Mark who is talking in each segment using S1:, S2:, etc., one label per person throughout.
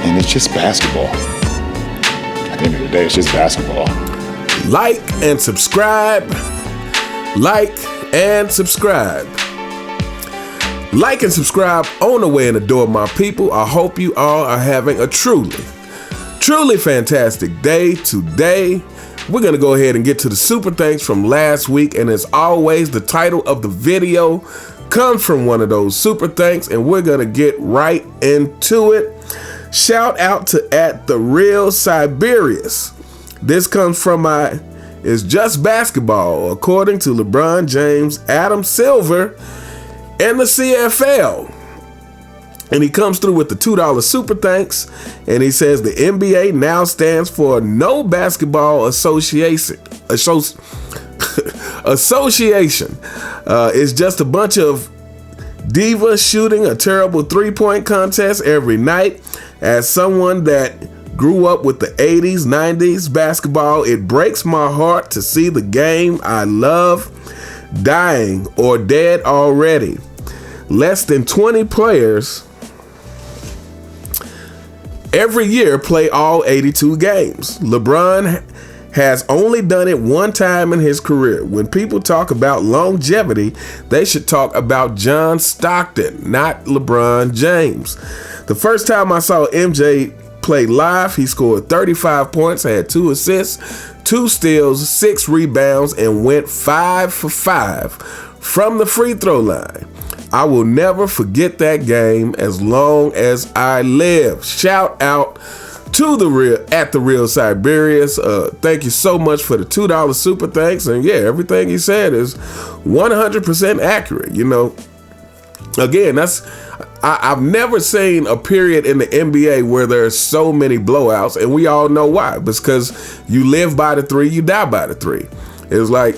S1: And it's just basketball. At the end of the day, it's just basketball.
S2: Like and subscribe. Like and subscribe. Like and subscribe on the way in the door, my people. I hope you all are having a truly fantastic day today. We're going to go ahead and get to the super thanks from last week. And as always, the title of the video comes from one of those super thanks. And we're going to get right into it. Shout out to @TheRealSiberius. This comes from It's Just Basketball, according to LeBron James, Adam Silver, and the CFL. And he comes through with the $2 super thanks. And he says the NBA now stands for No Basketball Association. Association. It's just a bunch of divas shooting a terrible three-point contest every night. As someone that grew up with the 80s, 90s basketball, it breaks my heart to see the game I love dying or dead already. Less than 20 players every year play all 82 games. LeBron has only done it one time in his career. When people talk about longevity, they should talk about John Stockton, not LeBron James. The first time I saw MJ play live, he scored 35 points, had 2 assists, 2 steals, 6 rebounds, and went 5 for 5 from the free throw line. I will never forget that game as long as I live. Shout out to @TheRealSiberius. Thank you so much for the $2 super thanks. And yeah, everything he said is 100% accurate. You know, again, I've never seen a period in the NBA where there's so many blowouts, and we all know why. Because you live by the 3, you die by the 3. It's like,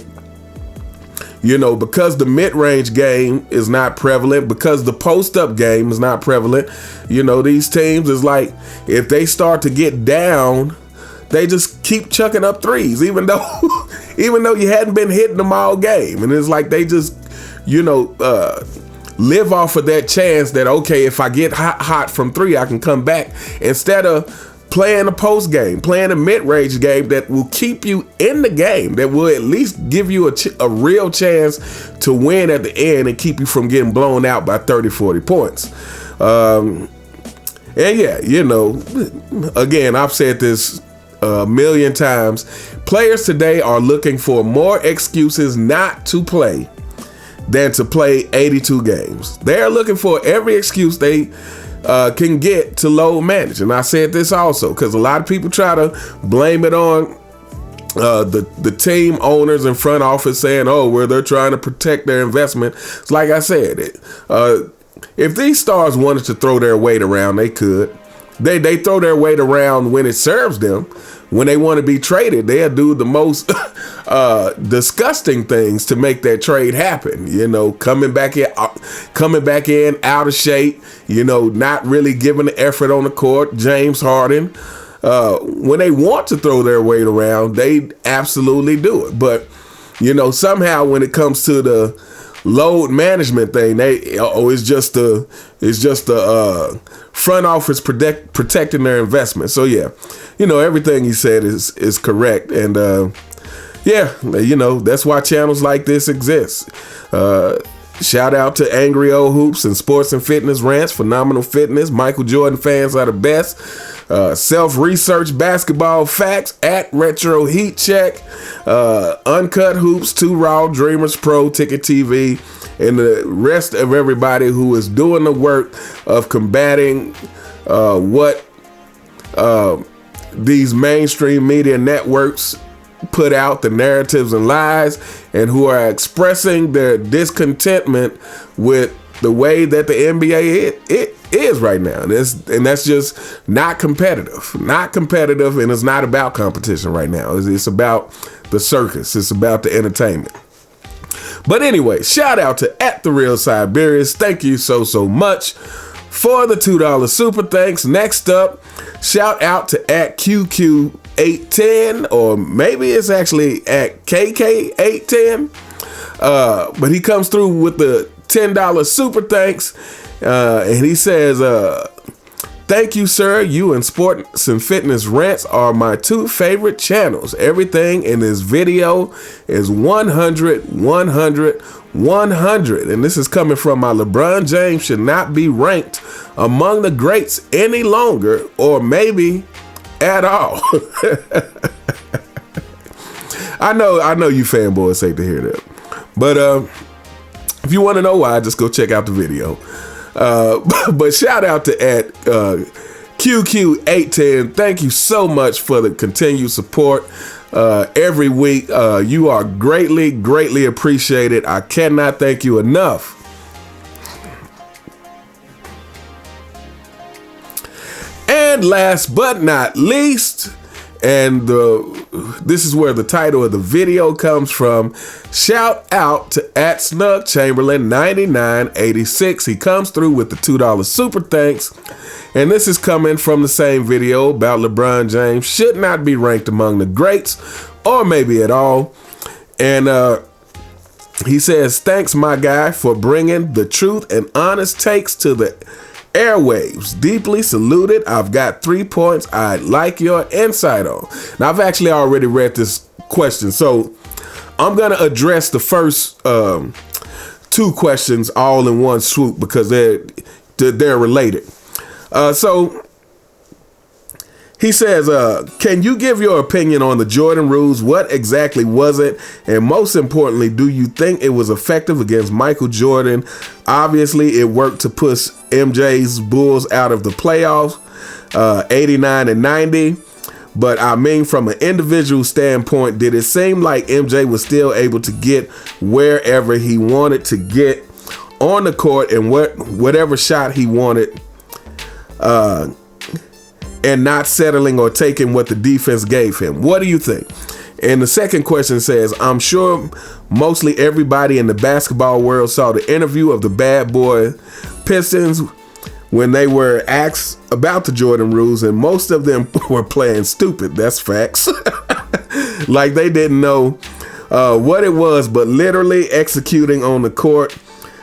S2: you know, because the mid-range game is not prevalent, because the post-up game is not prevalent, you know, these teams is like, if they start to get down, they just keep chucking up threes, even though you hadn't been hitting them all game. And it's like they just, you know, live off of that chance that, okay, if I get hot from 3, I can come back, instead of playing a post game, playing a mid-range game that will keep you in the game, that will at least give you a real chance to win at the end and keep you from getting blown out by 30, 40 points. And yeah, you know, again, I've said this a million times. Players today are looking for more excuses not to play than to play 82 games. They're looking for every excuse they can get to load manage. And I said this also because a lot of people try to blame it on the team owners and front office, saying, oh, well, they're trying to protect their investment. It's like I said, if these stars wanted to throw their weight around, they could. They throw their weight around when it serves them. When they want to be traded, they'll do the most disgusting things to make that trade happen. You know, coming back in out of shape. You know, not really giving the effort on the court. James Harden. When they want to throw their weight around, they absolutely do it. But you know, somehow when it comes to the load management thing, it's just the front office protecting their investment. So yeah, you know, everything he said is correct. And yeah, you know, that's why channels like this exist. Shout out to Angry Old Hoops and Sports and Fitness Rants, Phenomenal Fitness, Michael Jordan fans are the best, Self-Research Basketball Facts, @Retro Heat Check, Uncut Hoops, 2 Raw, Dreamers Pro, Ticket TV, and the rest of everybody who is doing the work of combating what these mainstream media networks put out, the narratives and lies, and who are expressing their discontentment with the way that the NBA is right now. And that's just not competitive, and it's not about competition right now. It's about the circus. It's about the entertainment. But anyway, shout out to @TheRealSiberius. Thank you so much for the $2 super thanks. Next up, shout out to @QQ810, or maybe it's actually @KK810. But he comes through with the $10 super thanks. And he says, Thank you, sir. You and Sports and Fitness Rants are my two favorite channels. Everything in this video is 100, 100, 100. And this is coming from my LeBron James should not be ranked among the greats any longer, or maybe at all. I know you fanboys hate to hear that. But if you want to know why, just go check out the video. But shout out to QQ810. Thank you so much for the continued support every week. You are greatly appreciated. I cannot thank you enough. And last but not least, and this is where the title of the video comes from. Shout out to @SnugChamberlain9986. He comes through with the $2 super thanks. And this is coming from the same video about LeBron James should not be ranked among the greats, or maybe at all. And he says, thanks, my guy, for bringing the truth and honest takes to the airwaves. Deeply saluted. I've got 3 points I'd like your insight on. Now, I've actually already read this question, so I'm going to address the first 2 questions all in one swoop because they're related. So he says, can you give your opinion on the Jordan rules? What exactly was it? And most importantly, do you think it was effective against Michael Jordan? Obviously, it worked to push MJ's Bulls out of the playoffs, 89 and 90. But I mean, from an individual standpoint, did it seem like MJ was still able to get wherever he wanted to get on the court and whatever shot he wanted, and not settling or taking what the defense gave him? What do you think? And the second question says, I'm sure mostly everybody in the basketball world saw the interview of the bad boy Pistons when they were asked about the Jordan rules, and most of them were playing stupid. That's facts. Like they didn't know what it was, but literally executing on the court.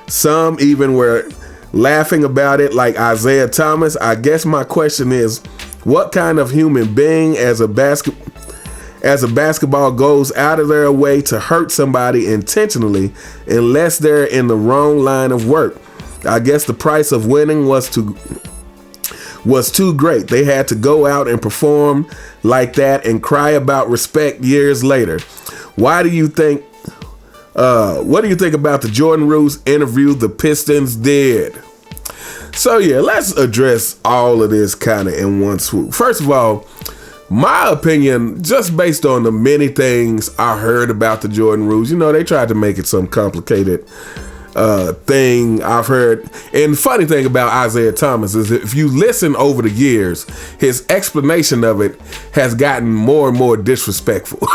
S2: Some even were laughing about it, like Isiah Thomas. I guess my question is, what kind of human being as a basketball goes out of their way to hurt somebody intentionally unless they're in the wrong line of work? I guess the price of winning was too great. They had to go out and perform like that and cry about respect years later. What do you think about the Jordan rules interview the Pistons did? So yeah, let's address all of this kind of in one swoop. First of all, my opinion, just based on the many things I heard about the Jordan rules, they tried to make it some complicated thing I've heard. And the funny thing about Isiah Thomas is if you listen over the years, his explanation of it has gotten more and more disrespectful.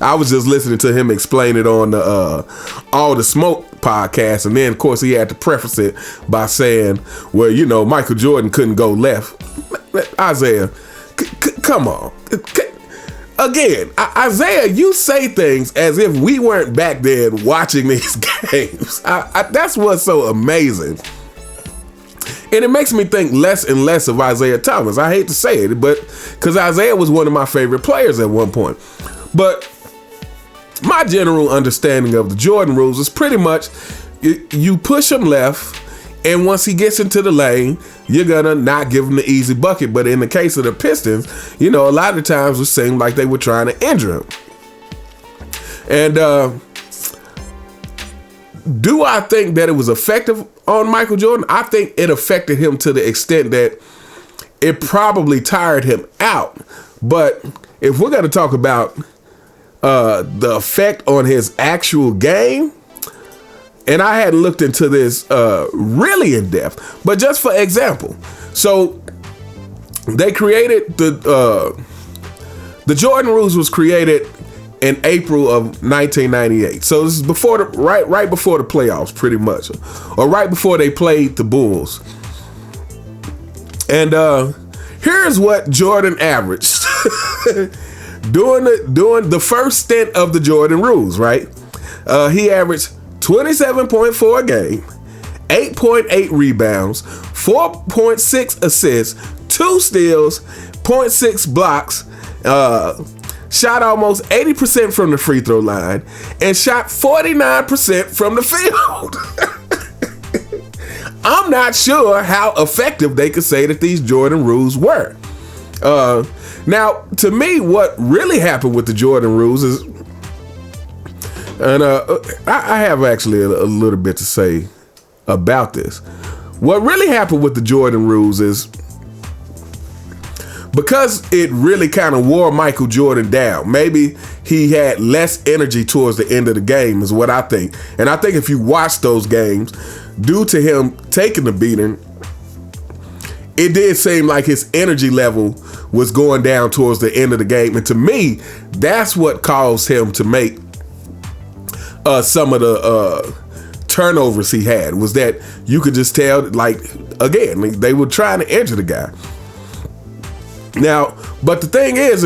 S2: I was just listening to him explain it on the All the Smoke podcast, and then of course he had to preface it by saying, well, Michael Jordan couldn't go left. Isiah, come on. Again, Isiah, you say things as if we weren't back then watching these games. That's what's so amazing. And it makes me think less and less of Isiah Thomas. I hate to say it, but because Isiah was one of my favorite players at one point. But my general understanding of the Jordan rules is pretty much you push him left, and once he gets into the lane, you're gonna not give him the easy bucket. But in the case of the Pistons, a lot of times it seemed like they were trying to injure him. And do I think that it was effective on Michael Jordan? I think it affected him to the extent that it probably tired him out. But if we're gonna talk about the effect on his actual game, and I hadn't looked into this really in depth, but just for example, so they created the Jordan rules was created in April of 1998. So this is before right before the playoffs, pretty much, or right before they played the Bulls. And here's what Jordan averaged during the first stint of the Jordan rules, right? He averaged 27.4 a game, 8.8 rebounds, 4.6 assists, 2 steals, 0.6 blocks, shot almost 80% from the free throw line, and shot 49% from the field. I'm not sure how effective they could say that these Jordan rules were. Now, to me, what really happened with the Jordan rules is, and I have actually a little bit to say about this. What really happened with the Jordan rules is, because it really kind of wore Michael Jordan down, maybe he had less energy towards the end of the game is what I think. And I think if you watch those games, due to him taking the beating, it did seem like his energy level was going down towards the end of the game. And to me, that's what caused him to make some of the turnovers he had, was that you could just tell, like, again, they were trying to injure the guy. Now, but the thing is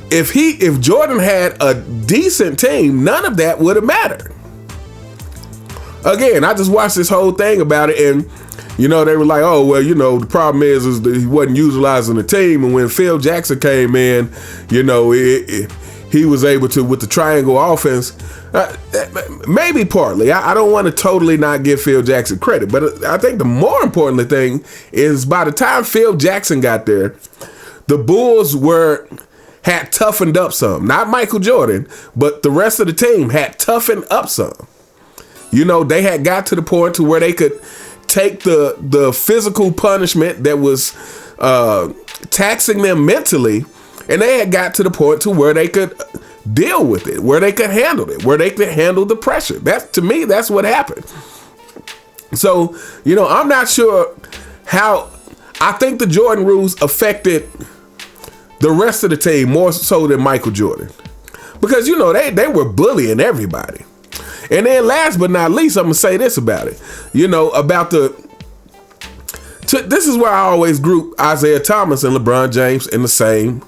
S2: if Jordan had a decent team, none of that would have mattered. Again, I just watched this whole thing about it, and they were like, oh, well, the problem is that he wasn't utilizing the team, and when Phil Jackson came in, he was able to, with the triangle offense, maybe partly. I don't want to totally not give Phil Jackson credit, but I think the more important thing is by the time Phil Jackson got there, the Bulls had toughened up some. Not Michael Jordan, but the rest of the team had toughened up some. They had got to the point to where they could take the physical punishment that was taxing them mentally, and they had got to the point to where they could deal with it, where they could handle it, where they could handle the pressure. To me, that's what happened. So, I'm not sure how. I think the Jordan rules affected the rest of the team more so than Michael Jordan, because they were bullying everybody. And then last but not least, I'm gonna say this about it. This is where I always group Isiah Thomas and LeBron James in the same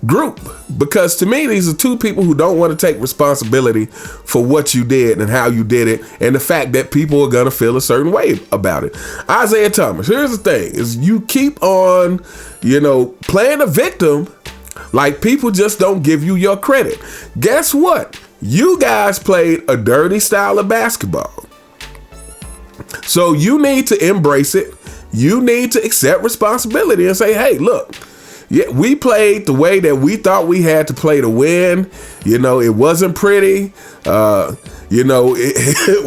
S2: group, because to me, these are two people who don't want to take responsibility for what you did and how you did it, and the fact that people are gonna feel a certain way about it. Isiah Thomas, here's the thing, is you keep on, playing a victim, like people just don't give you your credit. Guess what? You guys played a dirty style of basketball. So you need to embrace it. You need to accept responsibility and say, hey, look, yeah, we played the way that we thought we had to play to win. It wasn't pretty.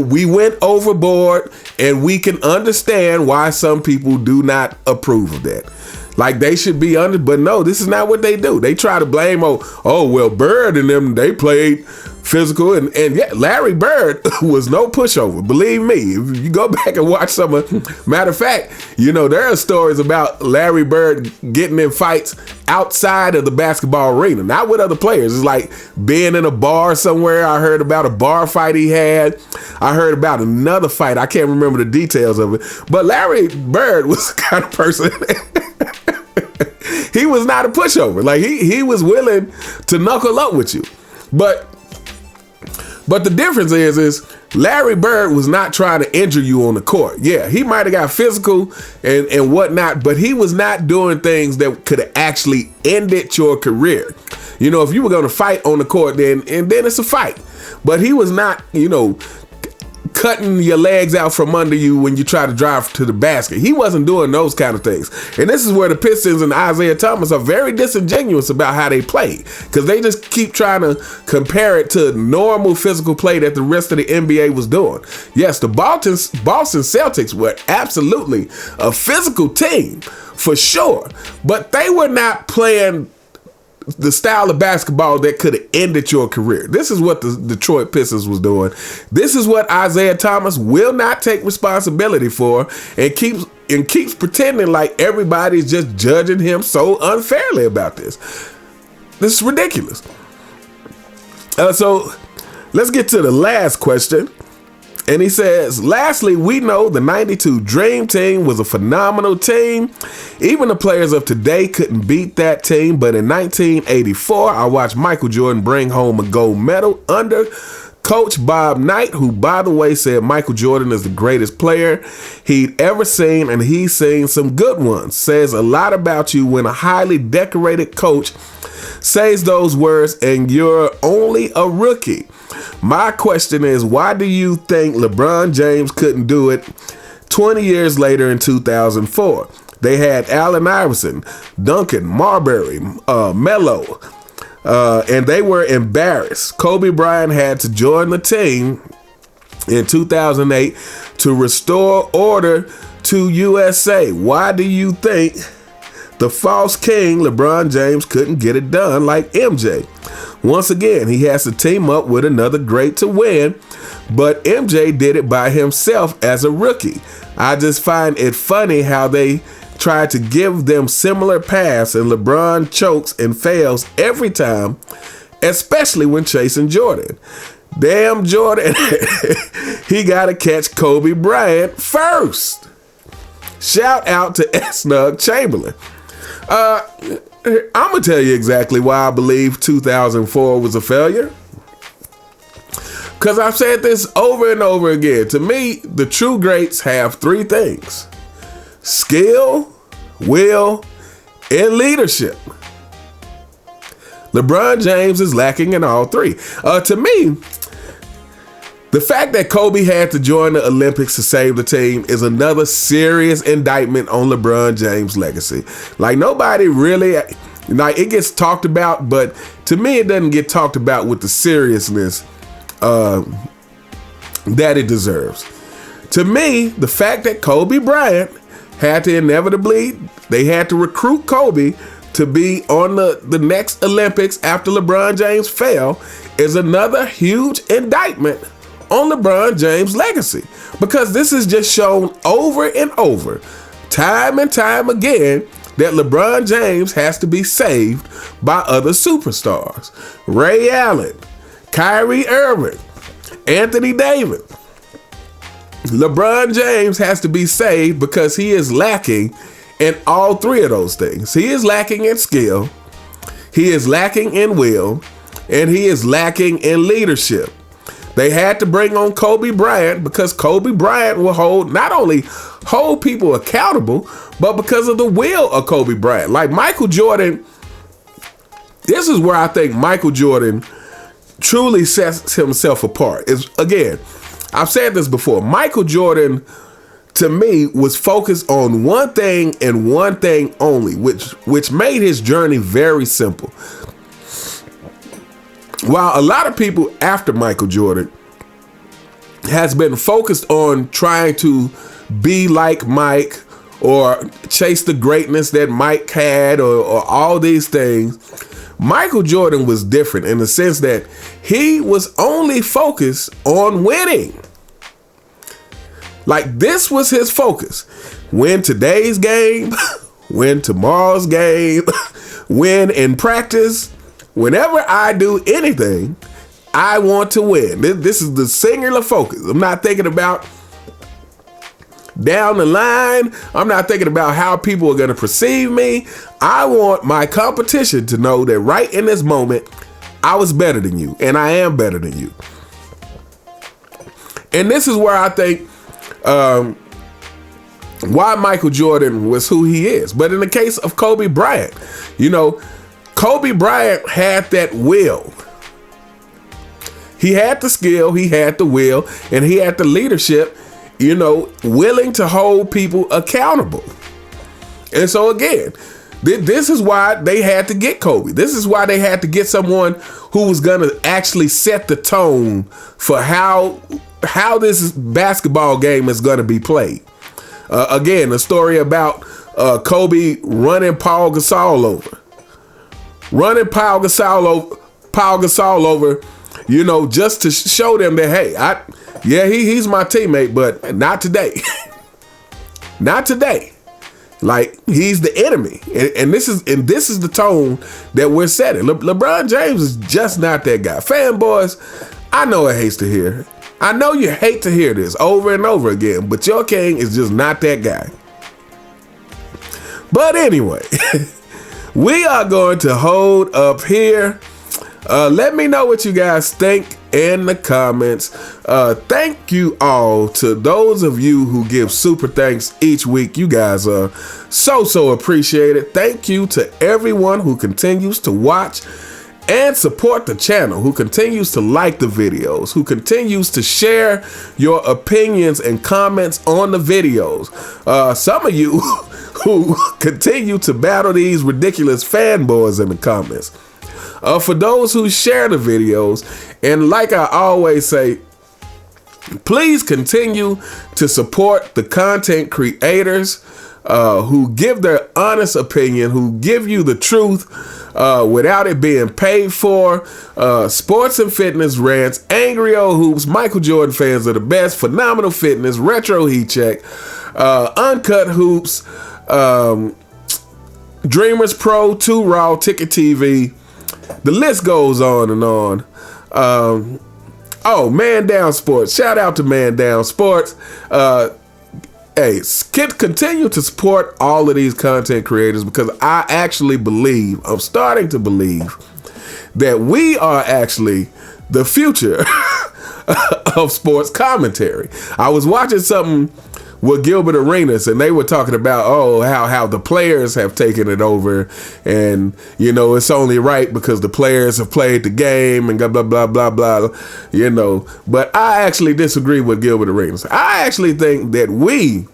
S2: We went overboard, and we can understand why some people do not approve of that. Like, they should be under, but no, this is not what they do. They try to blame, well, Bird and them, they played physical, and yeah, Larry Bird was no pushover. Believe me, if you go back and watch some of, matter of fact, there are stories about Larry Bird getting in fights outside of the basketball arena, not with other players. It's like being in a bar somewhere. I heard about a bar fight he had. I heard about another fight. I can't remember the details of it, but Larry Bird was the kind of person he was not a pushover. Like, he was willing to knuckle up with you. But the difference is Larry Bird was not trying to injure you on the court. Yeah, he might have got physical and whatnot, but he was not doing things that could have actually ended your career. If you were going to fight on the court, then it's a fight. But he was not, cutting your legs out from under you when you try to drive to the basket. He wasn't doing those kind of things. And this is where the Pistons and Isiah Thomas are very disingenuous about how they play, because they just keep trying to compare it to normal physical play that the rest of the NBA was doing. Yes, the Boston Celtics were absolutely a physical team, for sure, but they were not playing the style of basketball that could have ended your career. This is what the Detroit Pistons was doing. This is what Isiah Thomas will not take responsibility for, and keeps pretending like everybody's just judging him so unfairly about this. This is ridiculous. So let's get to the last question. And he says, lastly, we know the 92 Dream Team was a phenomenal team. Even the players of today couldn't beat that team. But in 1984, I watched Michael Jordan bring home a gold medal under Coach Bob Knight, who, by the way, said Michael Jordan is the greatest player he'd ever seen, and he's seen some good ones, says a lot about you when a highly decorated coach says those words and you're only a rookie. My question is, why do you think LeBron James couldn't do it 20 years later in 2004? They had Allen Iverson, Duncan, Marbury, Melo, and they were embarrassed. Kobe Bryant had to join the team in 2008 to restore order to USA. Why do you think the false king LeBron James couldn't get it done like MJ? Once again, he has to team up with another great to win, but MJ did it by himself as a rookie. I just find it funny how they try to give them similar paths and LeBron chokes and fails every time, especially when chasing Jordan. Damn Jordan, he got to catch Kobe Bryant first. Shout out to Snug Chamberlain. I'm going to tell you exactly why I believe 2004 was a failure. Because I've said this over and over again. To me, the true greats have three things: skill, will, and leadership. LeBron James is lacking in all three. To me, the fact that Kobe had to join the Olympics to save the team is another serious indictment on LeBron James' legacy. Like, nobody really, like, it gets talked about, but to me, it doesn't get talked about with the seriousness that it deserves. To me, the fact that Kobe Bryant had to they had to recruit Kobe to be on the next Olympics after LeBron James fell is another huge indictment on LeBron James' legacy, because this is just shown over and over, time and time again, that LeBron James has to be saved by other superstars. Ray Allen, Kyrie Irving, Anthony Davis. LeBron James has to be saved because he is lacking in all three of those things. He is lacking in skill, he is lacking in will, and he is lacking in leadership. They had to bring on Kobe Bryant because Kobe Bryant will not only hold people accountable, but because of the will of Kobe Bryant. Like Michael Jordan, this is where I think Michael Jordan truly sets himself apart. Again, I've said this before, Michael Jordan, to me, was focused on one thing and one thing only, which made his journey very simple. While a lot of people after Michael Jordan has been focused on trying to be like Mike or chase the greatness that Mike had or all these things, Michael Jordan was different in the sense that he was only focused on winning. Like, this was his focus. Win today's game, win tomorrow's game, win in practice. Whenever I do anything, I want to win. This is the singular focus. I'm not thinking about down the line. I'm not thinking about how people are going to perceive me. I want my competition to know that right in this moment, I was better than you, and I am better than you. And this is where I think why Michael Jordan was who he is. But in the case of Kobe Bryant, Kobe Bryant had that will. He had the skill, he had the will, and he had the leadership, willing to hold people accountable. And so again, this is why they had to get Kobe. This is why they had to get someone who was going to actually set the tone for how this basketball game is going to be played. Again, a story about Kobe running Paul Gasol over. Running Paul Gasol over, just to show them that, hey, he's my teammate, but not today. Not today. Like, he's the enemy. And this is the tone that we're setting. LeBron James is just not that guy. Fanboys, I know it hates to hear. I know you hate to hear this over and over again, but your king is just not that guy. But anyway, we are going to hold up here. Let me know what you guys think in the comments. Thank you all to those of you who give super thanks each week. You guys are so appreciated. Thank you to everyone who continues to watch and support the channel, who continues to like the videos, who continues to share your opinions and comments on the videos. Some of you who continue to battle these ridiculous fanboys in the comments. For those who share the videos, and like I always say, please continue to support the content creators who give their honest opinion, who give you the truth without it being paid for. Sports and Fitness Rants, Angry Old Hoops, Michael Jordan Fans Are the Best, Phenomenal Fitness, Retro Heat Check, Uncut Hoops, Dreamers Pro, 2 Raw, Ticket TV. The list goes on and on. Man Down Sports. Shout out to Man Down Sports. Hey, continue to support all of these content creators, because I actually believe, I'm starting to believe, that we are actually the future of sports commentary. I was watching something with Gilbert Arenas, and they were talking about, how the players have taken it over, and, it's only right because the players have played the game and blah, blah, blah, blah, blah, But I actually disagree with Gilbert Arenas. I actually think that we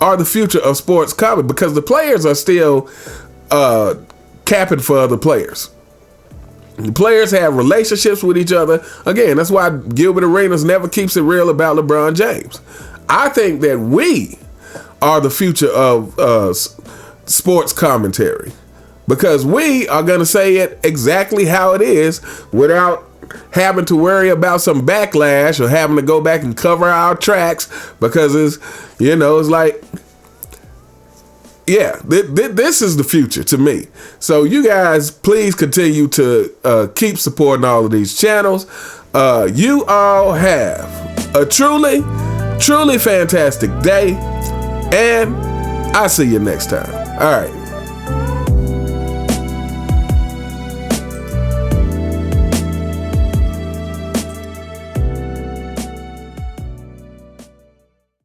S2: are the future of sports comedy, because the players are still capping for other players. The players have relationships with each other. Again, that's why Gilbert Arenas never keeps it real about LeBron James. I think that we are the future of sports commentary, because we are going to say it exactly how it is without having to worry about some backlash or having to go back and cover our tracks, because it's like, this is the future to me. So you guys, please continue to keep supporting all of these channels. You all have a truly fantastic day, and I'll see you next time. All right.